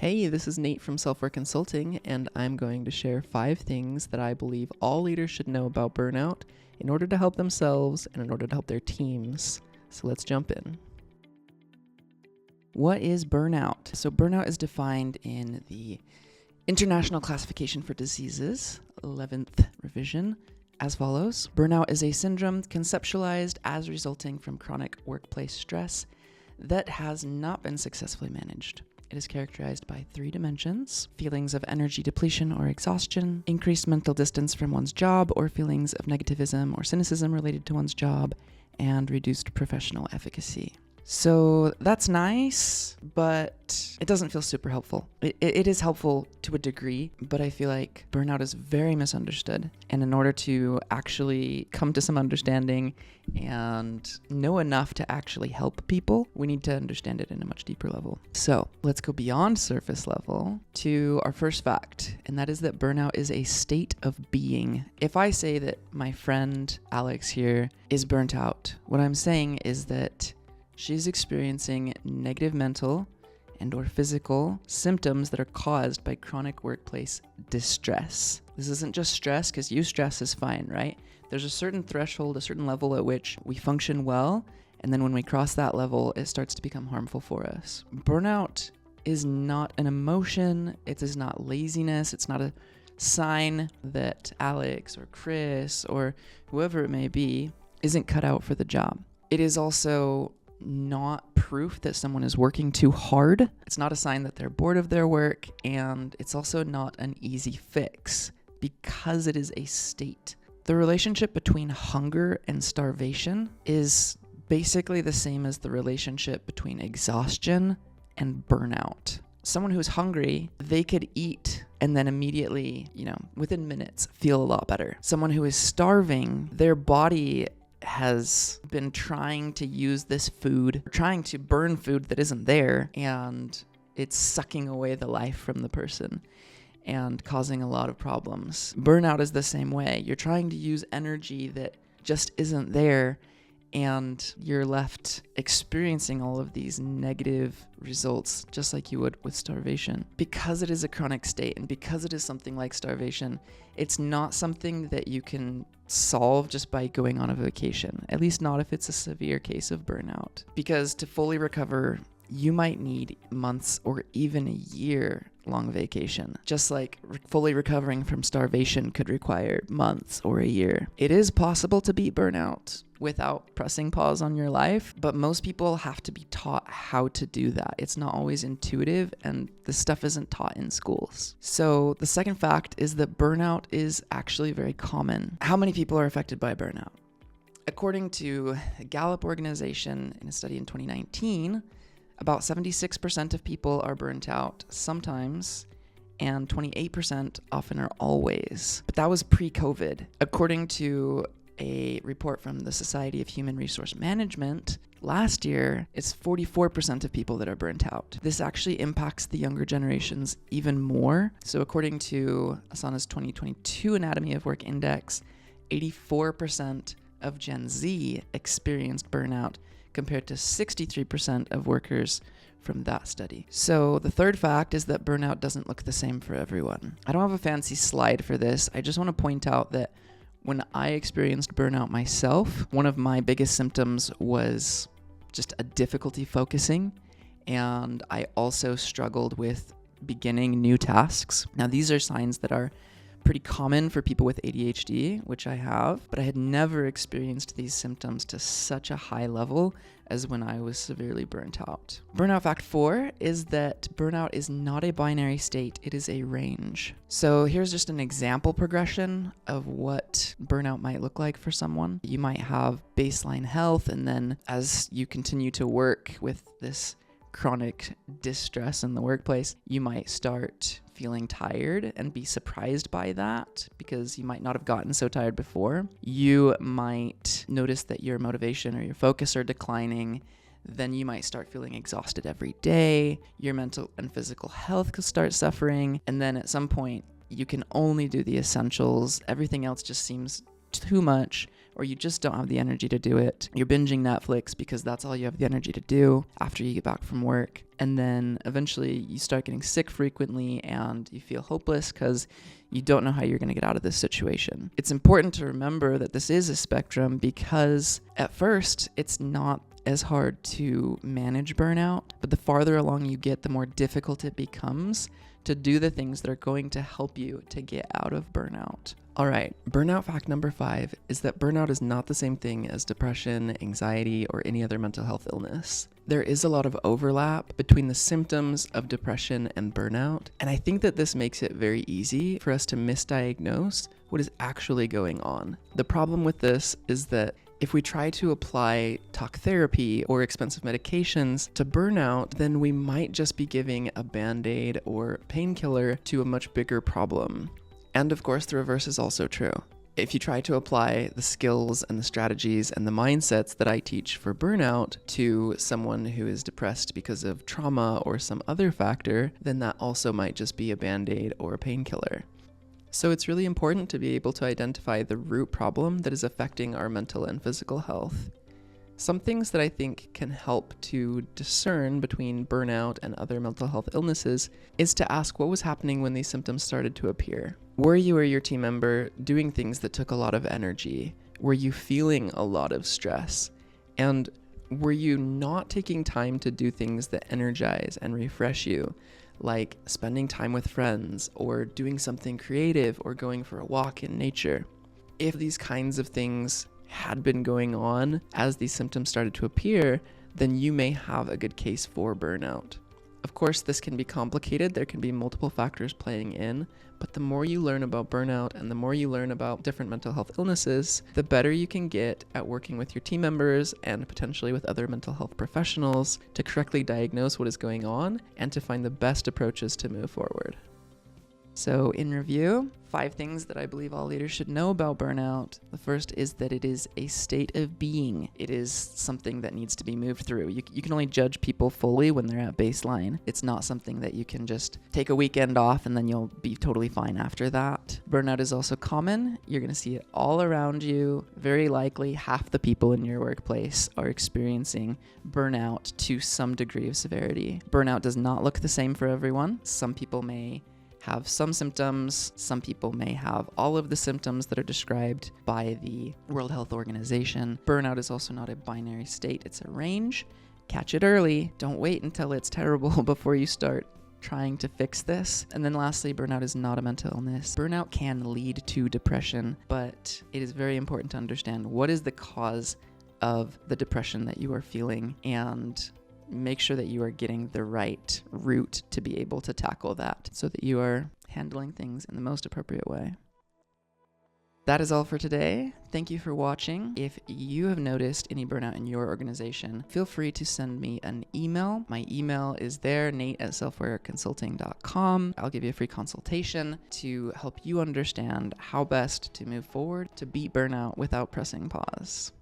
Hey, this is Nate from Self-Work Consulting, and I'm going to share 5 things that I believe all leaders should know about burnout in order to help themselves and in order to help their teams. So let's jump in. What is burnout? So burnout is defined in the International Classification for Diseases, 11th revision, as follows. Burnout is a syndrome conceptualized as resulting from chronic workplace stress that has not been successfully managed. It is characterized by 3 dimensions: feelings of energy depletion or exhaustion, increased mental distance from one's job, or feelings of negativism or cynicism related to one's job, and reduced professional efficacy. So that's nice, but it doesn't feel super helpful. It is helpful to a degree, but I feel like burnout is very misunderstood. And in order to actually come to some understanding and know enough to actually help people, we need to understand it in a much deeper level. So let's go beyond surface level to our first fact, and that is that burnout is a state of being. If I say that my friend Alex here is burnt out, what I'm saying is that she's experiencing negative mental and or physical symptoms that are caused by chronic workplace distress. This isn't just stress, because stress is fine, right? There's a certain threshold, a certain level at which we function well, and then when we cross that level, it starts to become harmful for us. Burnout is not an emotion. It is not laziness. It's not a sign that Alex or Chris or whoever it may be isn't cut out for the job. It is also not proof that someone is working too hard. It's not a sign that they're bored of their work, and it's also not an easy fix because it is a state. The relationship between hunger and starvation is basically the same as the relationship between exhaustion and burnout. Someone who's hungry, they could eat and then immediately, within minutes, feel a lot better. Someone who is starving, their body has been trying to use this food, trying to burn food that isn't there, and it's sucking away the life from the person and causing a lot of problems. Burnout is the same way. You're trying to use energy that just isn't there, and you're left experiencing all of these negative results, just like you would with starvation. Because it is a chronic state, and because it is something like starvation, it's not something that you can solve just by going on a vacation, at least not if it's a severe case of burnout. Because to fully recover, you might need months or even a year long vacation. Just like fully recovering from starvation could require months or a year. It is possible to beat burnout without pressing pause on your life, but most people have to be taught how to do that. It's not always intuitive, and this stuff isn't taught in schools. So the second fact is that burnout is actually very common. How many people are affected by burnout? According to the Gallup organization in a study in 2019, about 76% of people are burnt out sometimes, and 28% often or always. But that was pre-COVID. According to a report from the Society of Human Resource Management, last year, it's 44% of people that are burnt out. This actually impacts the younger generations even more. So according to Asana's 2022 Anatomy of Work Index, 84% of Gen Z experienced burnout, compared to 63% of workers from that study. So the third fact is that burnout doesn't look the same for everyone. I don't have a fancy slide for this. I just want to point out that when I experienced burnout myself, one of my biggest symptoms was just a difficulty focusing, and I also struggled with beginning new tasks. Now, these are signs that are pretty common for people with ADHD, which I have, but I had never experienced these symptoms to such a high level as when I was severely burnt out. Burnout fact 4 is that burnout is not a binary state, it is a range. So here's just an example progression of what burnout might look like for someone. You might have baseline health, and then as you continue to work with this chronic distress in the workplace, you might start feeling tired and be surprised by that because you might not have gotten so tired before. You might notice that your motivation or your focus are declining. Then you might start feeling exhausted every day. Your mental and physical health could start suffering. And then at some point, you can only do the essentials. Everything else just seems too much or you just don't have the energy to do it. You're binging Netflix because that's all you have the energy to do after you get back from work. And then eventually you start getting sick frequently and you feel hopeless because you don't know how you're going to get out of this situation. It's important to remember that this is a spectrum because at first it's not as hard to manage burnout, but the farther along you get, the more difficult it becomes to do the things that are going to help you to get out of burnout. All right, burnout fact number 5 is that burnout is not the same thing as depression, anxiety, or any other mental health illness. There is a lot of overlap between the symptoms of depression and burnout, and I think that this makes it very easy for us to misdiagnose what is actually going on. The problem with this is that if we try to apply talk therapy or expensive medications to burnout, then we might just be giving a band-aid or painkiller to a much bigger problem. And of course, the reverse is also true. If you try to apply the skills and the strategies and the mindsets that I teach for burnout to someone who is depressed because of trauma or some other factor, then that also might just be a band-aid or a painkiller. So it's really important to be able to identify the root problem that is affecting our mental and physical health. Some things that I think can help to discern between burnout and other mental health illnesses is to ask what was happening when these symptoms started to appear. Were you or your team member doing things that took a lot of energy? Were you feeling a lot of stress? And were you not taking time to do things that energize and refresh you, like spending time with friends or doing something creative or going for a walk in nature? If these kinds of things had been going on as these symptoms started to appear, then you may have a good case for burnout. Of course, this can be complicated. There can be multiple factors playing in, but the more you learn about burnout and the more you learn about different mental health illnesses, the better you can get at working with your team members and potentially with other mental health professionals to correctly diagnose what is going on and to find the best approaches to move forward. So in review, 5 things that I believe all leaders should know about burnout. The first is that it is a state of being. It is something that needs to be moved through. You can only judge people fully when they're at baseline. It's not something that you can just take a weekend off and then you'll be totally fine after that. Burnout is also common. You're going to see it all around you. Very likely half the people in your workplace are experiencing burnout to some degree of severity. Burnout does not look the same for everyone. Some people may have some symptoms. Some people may have all of the symptoms that are described by the World Health Organization. Burnout is also not a binary state. It's a range. Catch it early. Don't wait until it's terrible before you start trying to fix this. And then lastly, burnout is not a mental illness. Burnout can lead to depression, but it is very important to understand what is the cause of the depression that you are feeling and make sure that you are getting the right route to be able to tackle that so that you are handling things in the most appropriate way. That is all for today. Thank you for watching. If you have noticed any burnout in your organization, feel free to send me an email. My email is there, nate@selfwareconsulting.com. I'll give you a free consultation to help you understand how best to move forward to beat burnout without pressing pause.